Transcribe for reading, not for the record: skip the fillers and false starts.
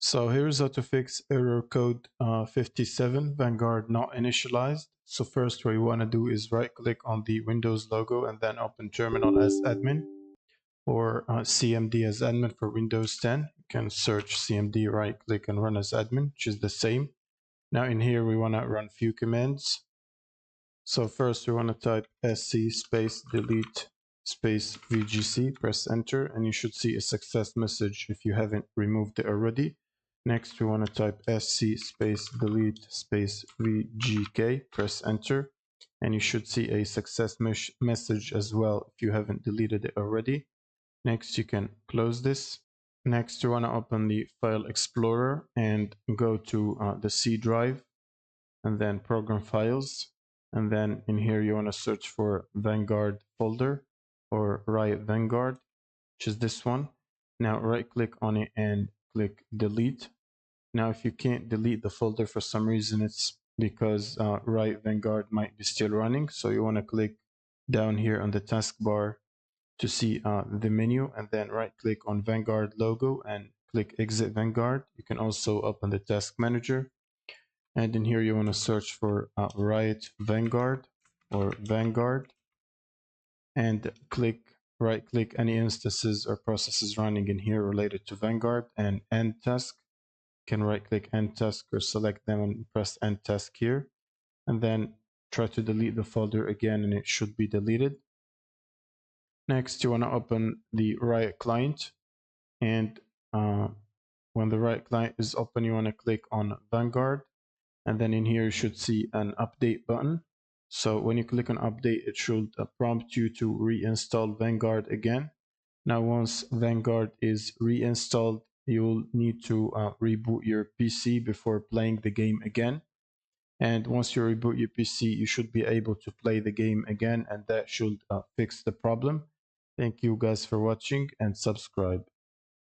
So here's how to fix error code 57, Vanguard not initialized. So first what you want to do is right click on the Windows logo and then open terminal as admin, or CMD as admin for Windows 10. You can search CMD, right click and run as admin, which is the same. Now in here we want to run few commands. So first we want to type sc space delete space VGC, press enter, and you should see a success message if you haven't removed it already. Next we want to type sc space delete space VGK, press enter, and you should see a success message as well if you haven't deleted it already. Next you can close this. Next you want to open the File Explorer and go to the C drive and then Program Files. And then in here you want to search for Vanguard folder or Riot Vanguard, which is this one. Now right click on it and click delete. Now if you can't delete the folder for some reason, it's because Riot Vanguard might be still running. So you want to click down here on the taskbar to see the menu, and then right click on Vanguard logo and click exit Vanguard. You can also open the task manager, and in here you want to search for Riot Vanguard or Vanguard, and right click any instances or processes running in here related to Vanguard, and end task. You can right click end task or select them and press end task here, and then try to delete the folder again and it should be deleted. Next you want to open the Riot client, and when the Riot client is open you want to click on Vanguard, and then in here you should see an update button. So when you click on update, it should prompt you to reinstall Vanguard again. Now once Vanguard is reinstalled, you'll need to reboot your PC before playing the game again. And once you reboot your PC, you should be able to play the game again, and that should fix the problem. Thank you guys for watching, and subscribe.